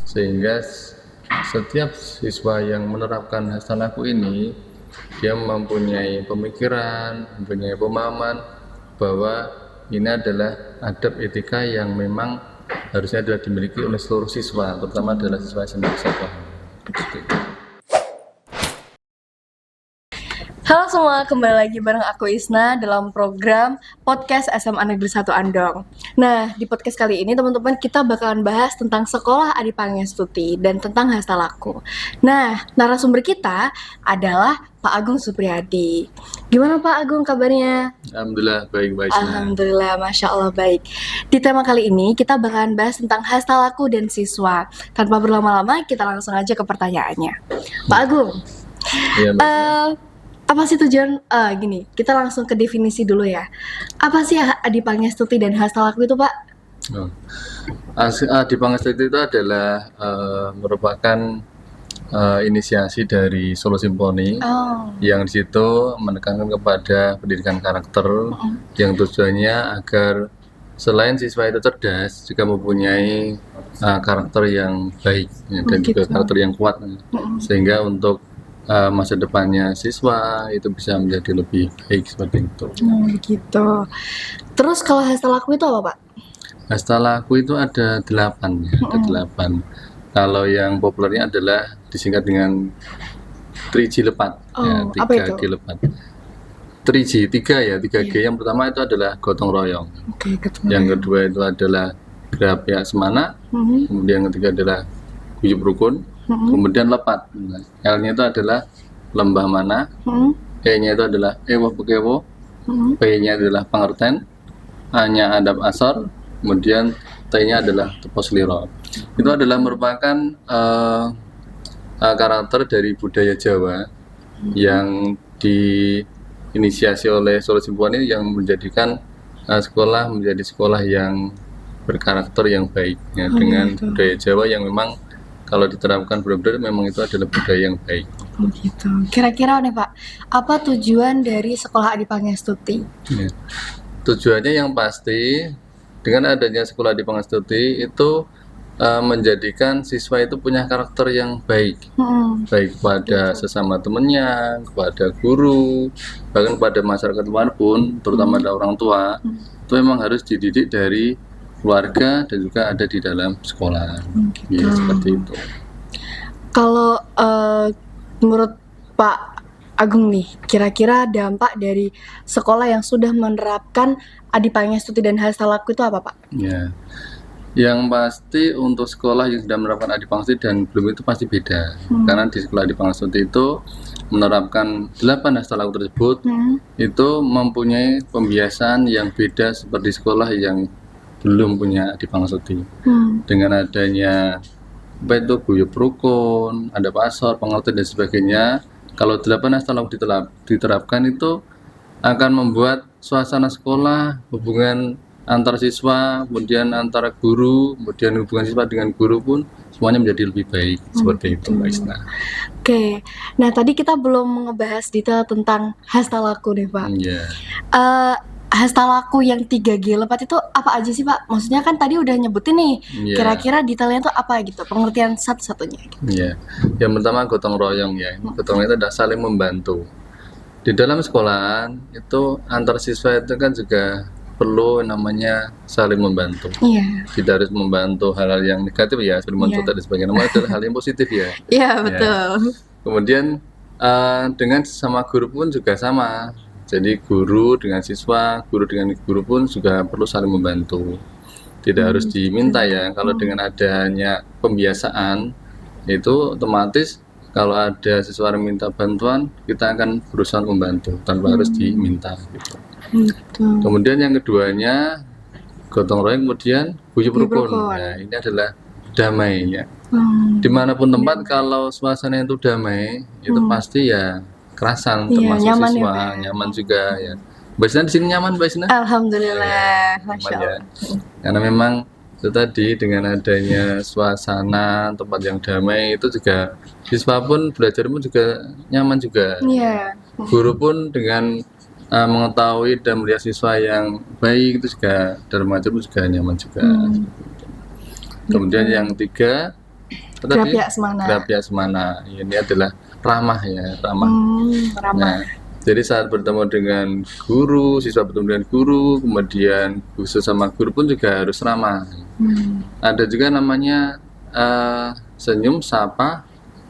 sehingga setiap siswa yang menerapkan hastalaku ini dia mempunyai pemikiran, mempunyai pemahaman bahwa ini adalah adab etika yang memang harusnya adalah dimiliki oleh seluruh siswa, terutama adalah siswa SMA 1. Halo semua, kembali lagi bareng aku Isna dalam program podcast SMA Negeri 1 Andong. Nah, di podcast kali ini teman-teman kita bakalan bahas tentang sekolah Adi Pangestuti dan tentang hastalaku. Nah, narasumber kita adalah Pak Agung Supriyadi. Gimana Pak Agung kabarnya? Alhamdulillah baik Isna. Alhamdulillah, Masya Allah baik. Di tema kali ini kita bakalan bahas tentang hastalaku dan siswa. Tanpa berlama-lama kita langsung aja ke pertanyaannya. Pak Agung, Iya, Mbak. apa sih tujuan, gini, kita langsung ke definisi dulu ya. Apa sih Adi Pangestuti dan hastalaku itu, Pak? Adi Pangestuti itu adalah merupakan inisiasi dari Solo Simponi yang di situ menekankan kepada pendidikan karakter yang tujuannya agar selain siswa itu cerdas juga mempunyai karakter yang baik ya, dan juga karakter yang kuat sehingga untuk masa depannya siswa itu bisa menjadi lebih baik seperti itu. Gitu. Terus kalau hastalaku itu apa, Pak? Hastalaku itu ada 8 ya, ada 8. Kalau yang populernya adalah disingkat dengan 3G lepat, ya, 3G lepat. 3G, 3 ya, 3G. Yang pertama itu adalah gotong royong. Yang kedua itu adalah gerak semana. Kemudian yang ketiga adalah guyub rukun. Kemudian lepat. L-nya itu adalah lembah mana. E-nya itu adalah ewo pekewo. P-nya adalah pengertian. A-nya adab asor. Kemudian T-nya adalah tepos liro. Itu adalah merupakan karakter dari budaya Jawa yang diinisiasi oleh Solo Simponi yang menjadikan sekolah menjadi sekolah yang berkarakter yang baik ya, dengan budaya Jawa yang memang kalau diterapkan benar-benar memang itu adalah budaya yang baik. Gitu. Kira-kira nih Pak, apa tujuan dari sekolah Adi Pangestuti? Ya. Tujuannya yang pasti dengan adanya sekolah Adi Pangestuti itu menjadikan siswa itu punya karakter yang baik, baik kepada sesama temannya, kepada guru, bahkan kepada masyarakat pun, terutama ada orang tua, itu memang harus dididik dari keluarga dan juga ada di dalam sekolah. Ya, seperti itu. Kalau menurut Pak Agung nih, kira-kira dampak dari sekolah yang sudah menerapkan Adi Pangestuti dan hastalaku itu apa, Pak? Ya, yang pasti untuk sekolah yang sudah menerapkan Adi Pangestuti dan belum itu pasti beda. Karena di sekolah Adi Pangestuti itu menerapkan 8 hastalaku tersebut itu mempunyai pembiasaan yang beda seperti sekolah yang belum punya Adi Pangestuti. Dengan adanya itu guyub rukun, ada pasor, pengertian dan sebagainya. Kalau 8 hastalaku diterapkan itu akan membuat suasana sekolah, hubungan antar siswa, kemudian antara guru, kemudian hubungan siswa dengan guru pun semuanya menjadi lebih baik. Seperti itu, Mbak Isna. Oke, nah tadi kita belum ngebahas detail tentang hastalaku nih Pak. Hastalaku yang 3G lepat itu apa aja sih Pak? Maksudnya kan tadi udah nyebutin nih, kira-kira detailnya itu apa gitu, pengertian satu-satunya gitu. Yang pertama gotong royong ya, gotong royong itu adalah saling membantu. Di dalam sekolah itu antar siswa itu kan juga perlu namanya saling membantu. Tidak harus membantu hal-hal yang negatif ya, seperti mencontoh dan sebagainya, namun adalah hal yang positif ya. Iya betul. Kemudian dengan sesama guru pun juga sama. Jadi guru dengan siswa, guru dengan guru pun juga perlu saling membantu. Tidak harus diminta ya. Kalau dengan adanya pembiasaan itu otomatis kalau ada siswa yang minta bantuan, kita akan berusaha membantu tanpa harus diminta gitu. Kemudian yang keduanya gotong royong, kemudian guyub rukun. Nah, ini adalah damai ya. Dimanapun tempat kalau suasana itu damai, itu pasti ya kerasan termasuk nyaman siswa, nyaman juga ya. Mbak Isna di sini nyaman, Mbak Isna? Alhamdulillah, Masya Allah. Karena memang itu tadi dengan adanya suasana tempat yang damai itu juga siswa pun belajar pun juga nyaman juga. Guru pun dengan mengetahui dan melihat siswa yang baik itu juga dalam mengajar pun juga nyaman juga. Kemudian yang ketiga Grapia Semana. Grapia Semana. Ini adalah ramah ya, ramah. Ramah. Nah, jadi saat bertemu dengan guru, siswa bertemu dengan guru, kemudian khusus sama guru pun juga harus ramah. Ada juga namanya senyum, sapa,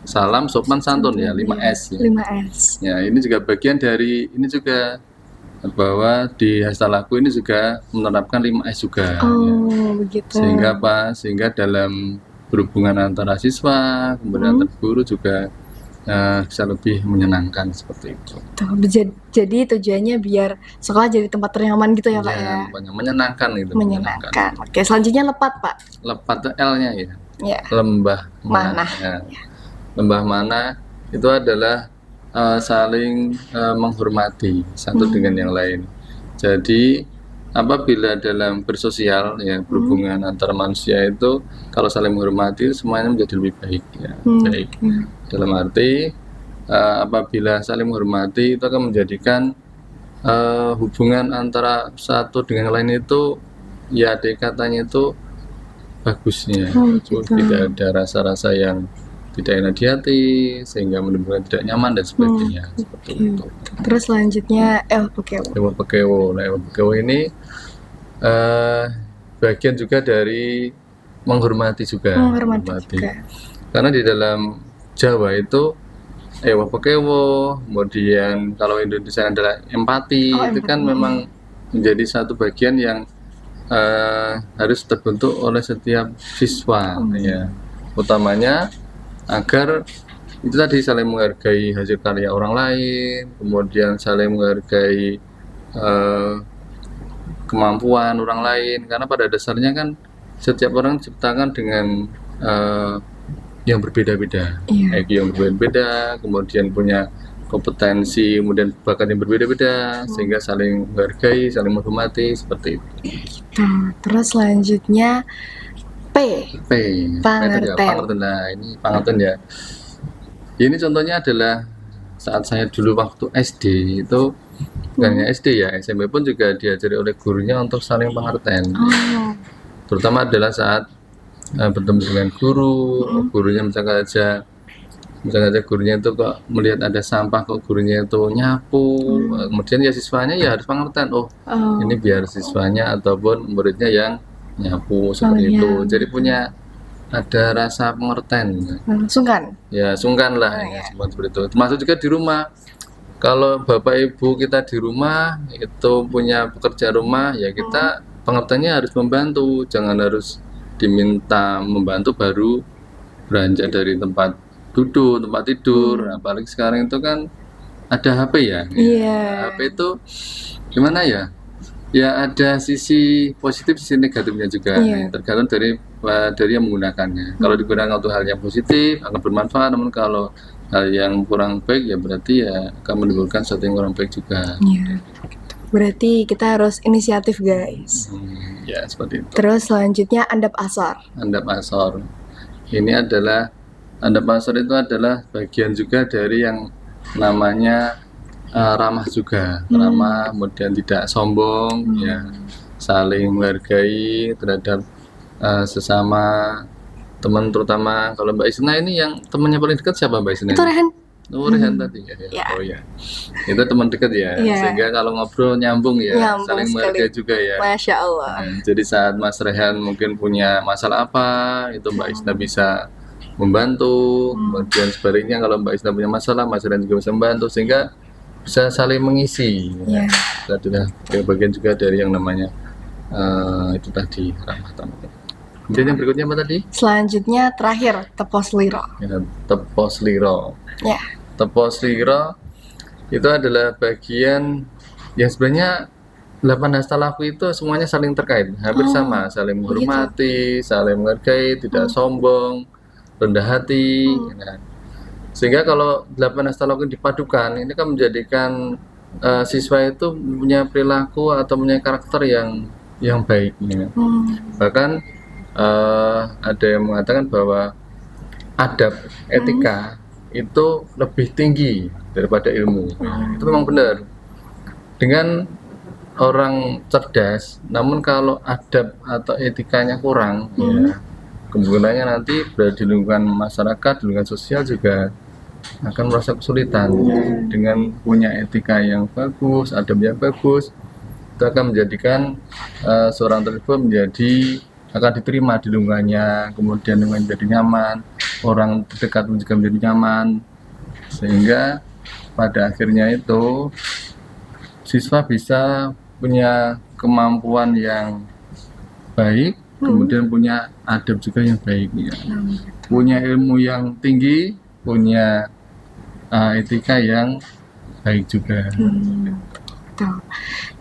salam, sopan, santun ya, 5S ya. 5S. Ya, ini juga bagian dari ini juga bahwa di Hastalaku ini juga menerapkan 5S juga. Begitu. Sehingga apa? Sehingga dalam berhubungan antara siswa, kemudian antar guru juga bisa lebih menyenangkan seperti itu. Jadi tujuannya biar sekolah jadi tempat ternyaman gitu ya Pak ya? Menyenangkan itu. Menyenangkan. Oke, selanjutnya lepat Pak. Lepat L-nya ya. Ya. Lembah Mana? Ya. Lembah mana itu adalah saling menghormati satu dengan yang lain. Jadi apabila dalam bersosial ya berhubungan antar manusia itu kalau saling menghormati semuanya menjadi lebih baik ya. Baik. Dalam arti apabila saling menghormati itu akan menjadikan hubungan antara satu dengan lain itu ya katanya itu bagusnya. Tidak ada rasa-rasa yang tidak enak di hati sehingga menimbulkan tidak nyaman dan sebagainya. Seperti itu. Terus selanjutnya Ewa Pekewo. Nah, Ewa Pekewo ini bagian juga dari menghormati juga. Karena di dalam Jawa itu Ewa Pekewo, kemudian kalau Indonesia adalah empati, itu kan memang menjadi satu bagian yang harus terbentuk oleh setiap siswa ya. Utamanya agar itu tadi saling menghargai hasil karya orang lain, kemudian saling menghargai kemampuan orang lain, karena pada dasarnya kan setiap orang diciptakan dengan yang berbeda-beda, IQ yang berbeda-beda, kemudian punya kompetensi, kemudian bakat yang berbeda-beda, sehingga saling menghargai, saling menghormati seperti itu. Terus selanjutnya Pangerten. Nah, ini pangerten ya. Ini contohnya adalah saat saya dulu waktu SD itu bukan hanya SD ya, SMP pun juga diajari oleh gurunya untuk saling pengertian. Terutama adalah saat bertemu dengan gurunya misalkan aja gurunya itu kok melihat ada sampah kok gurunya itu nyapu, kemudian ya siswanya ya harus pengertian. Ini biar siswanya ataupun muridnya yang nyapu seperti itu. Jadi punya ada rasa pengertian. Sungkan. Ya sungkan lah seperti itu. Termasuk juga di rumah. Kalau bapak ibu kita di rumah itu punya pekerja rumah ya kita pengertiannya harus membantu. Jangan harus diminta membantu baru beranjak dari tempat duduk, tempat tidur. Apalagi sekarang itu kan ada HP ya. HP itu gimana ya? Ya ada sisi positif, sisi negatifnya juga, tergantung dari yang menggunakannya. Kalau digunakan untuk hal yang positif akan bermanfaat, namun kalau hal yang kurang baik ya berarti ya akan menimbulkan sesuatu yang kurang baik juga. Berarti kita harus inisiatif guys. Ya seperti itu. Terus selanjutnya Andap Asor. Andap Asor. Ini adalah Andap Asor itu adalah bagian juga dari yang namanya ramah juga, ramah, kemudian tidak sombong, ya saling menghargai terhadap sesama teman, terutama kalau Mbak Isna ini yang temannya paling dekat siapa Mbak Isna? Itu Rehan. Rehan tadi ya. Oh ya, itu teman dekat ya, sehingga kalau ngobrol nyambung ya, saling menghargai juga ya. Masya Allah. Jadi saat Mas Rehan mungkin punya masalah apa, itu Mbak Isna bisa membantu, kemudian sebaliknya kalau Mbak Isna punya masalah, Mas Rehan juga bisa membantu, sehingga bisa saling mengisi. Itu adalah bagian juga dari yang namanya itu tadi ramah tamah. Kemudian yang berikutnya apa tadi? Selanjutnya terakhir Teposliro. Teposliro. Teposliro itu adalah bagian yang sebenarnya 8 hastalaku itu semuanya saling terkait, hampir sama, saling menghormati, saling menghargai, tidak sombong, rendah hati. Sehingga kalau 8 hastalaku dipadukan, ini kan menjadikan siswa itu punya perilaku atau punya karakter yang baik. Bahkan ada yang mengatakan bahwa adab, etika itu lebih tinggi daripada ilmu. Itu memang benar. Dengan orang cerdas, namun kalau adab atau etikanya kurang, ya kemungkinannya nanti berada di lingkungan masyarakat, di lingkungan sosial juga akan merasa kesulitan. Dengan punya etika yang bagus, adab yang bagus, itu akan menjadikan seorang tersebut akan diterima di lingkungannya, kemudian lingkungan menjadi nyaman, orang terdekat juga menjadi nyaman, sehingga pada akhirnya itu siswa bisa punya kemampuan yang baik, kemudian punya adab juga yang baik, ya. Punya ilmu yang tinggi, punya etika yang baik juga. Tuh.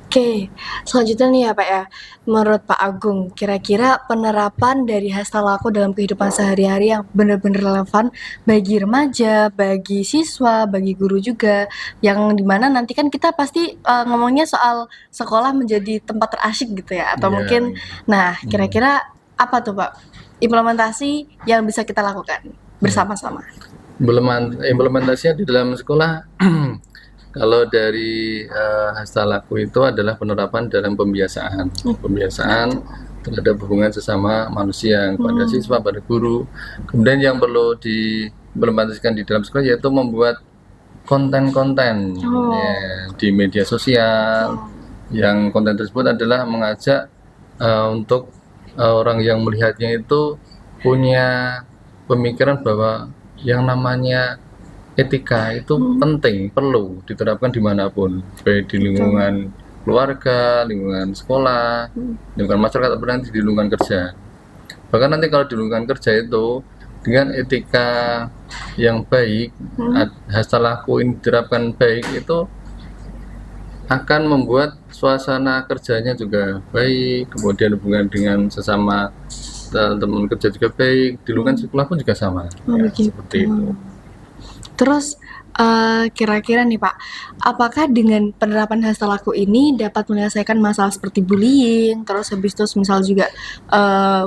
Oke, selanjutnya nih ya Pak ya, menurut Pak Agung, kira-kira penerapan dari hasta laku dalam kehidupan sehari-hari yang benar-benar relevan bagi remaja, bagi siswa, bagi guru juga, yang dimana nanti kan kita pasti ngomongnya soal sekolah menjadi tempat terasyik gitu ya, atau mungkin, nah kira-kira apa tuh Pak implementasi yang bisa kita lakukan bersama-sama? Implementasinya di dalam sekolah kalau dari hasta laku itu adalah penerapan dalam pembiasaan terhadap hubungan sesama manusia kepada siswa, pada guru. Kemudian yang perlu diimplementasikan di dalam sekolah yaitu membuat konten-konten ya, di media sosial, yang konten tersebut adalah mengajak untuk orang yang melihatnya itu punya pemikiran bahwa yang namanya etika itu penting, perlu diterapkan dimanapun, baik di lingkungan keluarga, lingkungan sekolah, lingkungan masyarakat, atau nanti di lingkungan kerja. Bahkan nanti kalau di lingkungan kerja itu dengan etika yang baik, hasta laku ini diterapkan baik, itu akan membuat suasana kerjanya juga baik, kemudian hubungan dengan sesama teman kerja juga baik, di lingkungan sekolah pun juga sama, ya, seperti itu. Terus kira-kira nih Pak, apakah dengan penerapan hasta laku ini dapat menyelesaikan masalah seperti bullying, terus habis itu misal juga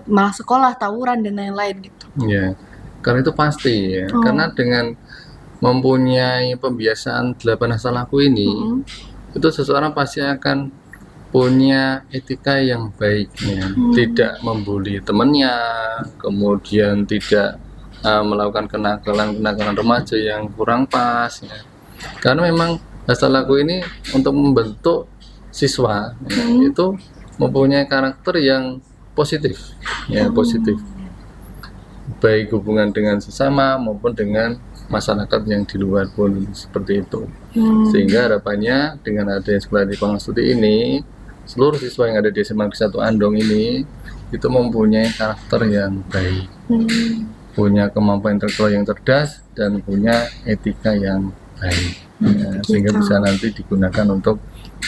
malah sekolah, tawuran dan lain-lain gitu? Ya, karena itu pasti ya, karena dengan mempunyai pembiasaan 8 hasta laku ini, itu seseorang pasti akan punya etika yang baik, ya. Tidak membuli temannya, kemudian tidak melakukan kenakalan remaja yang kurang pas, ya. Karena memang hasta laku ini untuk membentuk siswa, ya, itu mempunyai karakter yang positif, ya, positif, baik hubungan dengan sesama maupun dengan masyarakat yang di luar pun seperti itu. Sehingga harapannya dengan adanya sekolah di Pangstuti ini, seluruh siswa yang ada di SMA Negeri 1 Andong ini itu mempunyai karakter yang baik, punya kemampuan intelektual yang cerdas, dan punya etika yang baik, ya, sehingga bisa nanti digunakan untuk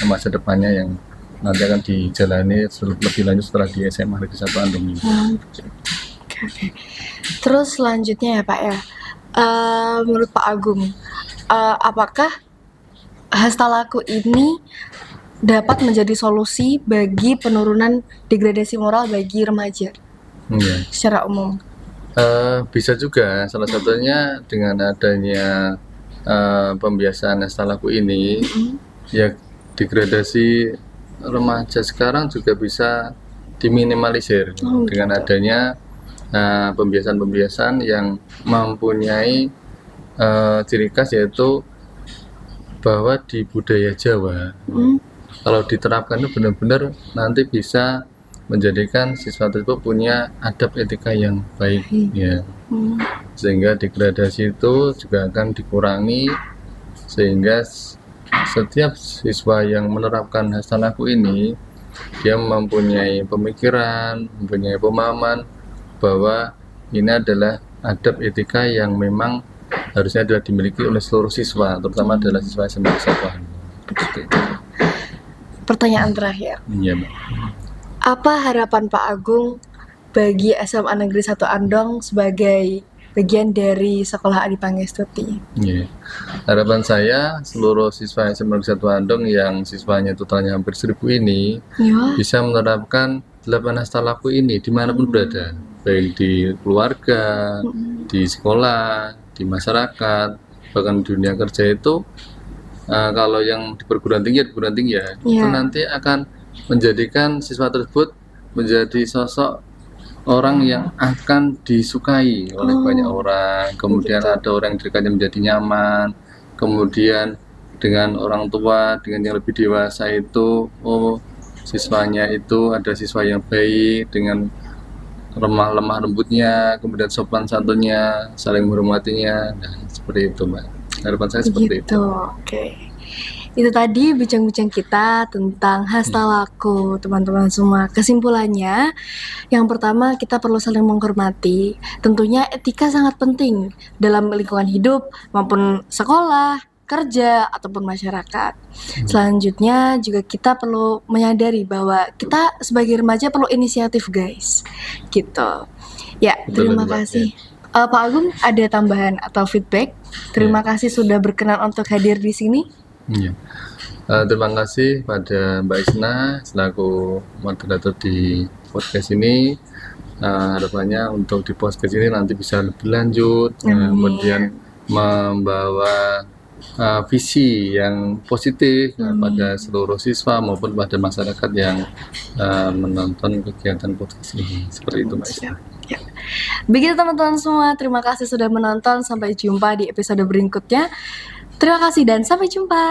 masa depannya yang nanti akan dijalani lebih lanjut setelah di SMA Negeri 1 Andong ini. Oke. Terus selanjutnya ya Pak ya, menurut Pak Agung, apakah hasta laku ini dapat menjadi solusi bagi penurunan degradasi moral bagi remaja secara umum? Bisa juga, salah satunya dengan adanya pembiasaan hasta laku ini, ya degradasi remaja sekarang juga bisa diminimalisir dengan adanya pembiasaan-pembiasaan yang mempunyai ciri khas, yaitu bahwa di budaya Jawa kalau diterapkan itu benar-benar nanti bisa menjadikan siswa tersebut punya adab etika yang baik, ya. Sehingga degradasi itu juga akan dikurangi, sehingga setiap siswa yang menerapkan hasta laku ini dia mempunyai pemikiran, mempunyai pemahaman bahwa ini adalah adab etika yang memang harusnya adalah dimiliki oleh seluruh siswa, terutama adalah siswa SMA Negeri 1 Andong. Pertanyaan terakhir. Iya, Mbak. Apa harapan Pak Agung bagi SMA Negeri 1 Andong sebagai bagian dari Sekolah Adi Pangestuti? Yeah. Harapan saya seluruh siswa SMA Negeri 1 Andong yang siswanya totalnya hampir 1000 ini bisa menerapkan 8 hasta laku ini dimanapun berada, baik di keluarga, di sekolah, di masyarakat, bahkan di dunia kerja itu. Kalau yang di perguruan tinggi ya, itu nanti akan menjadikan siswa tersebut menjadi sosok orang yang akan disukai oleh banyak orang, kemudian begitu. ada orang yang dekatnya menjadi nyaman, kemudian dengan orang tua, dengan yang lebih dewasa itu, oh siswanya itu ada siswa yang baik dengan lemah lembutnya, kemudian sopan santunnya, saling menghormatinya, nah seperti itu Mbak. Harapan saya seperti itu. Begitu, oke. Itu tadi bincang-bincang kita tentang hasta laku, teman-teman semua. Kesimpulannya, yang pertama kita perlu saling menghormati. Tentunya etika sangat penting dalam lingkungan hidup maupun sekolah, kerja, ataupun masyarakat. Selanjutnya juga kita perlu menyadari bahwa kita sebagai remaja perlu inisiatif, guys. Gitu. Ya, Betul, terima Mbak. kasih. Pak Agung, ada tambahan atau feedback? Terima kasih sudah berkenan untuk hadir di sini. Iya. Terima kasih pada Mbak Isna selaku moderator di podcast ini. Harapannya untuk di podcast ini nanti bisa lebih lanjut, kemudian membawa visi yang positif pada seluruh siswa maupun pada masyarakat yang menonton kegiatan podcast ini. Seperti itu Mbak Isna. Ya. Begitu teman-teman semua, terima kasih sudah menonton. Sampai jumpa di episode berikutnya. Terima kasih dan sampai jumpa.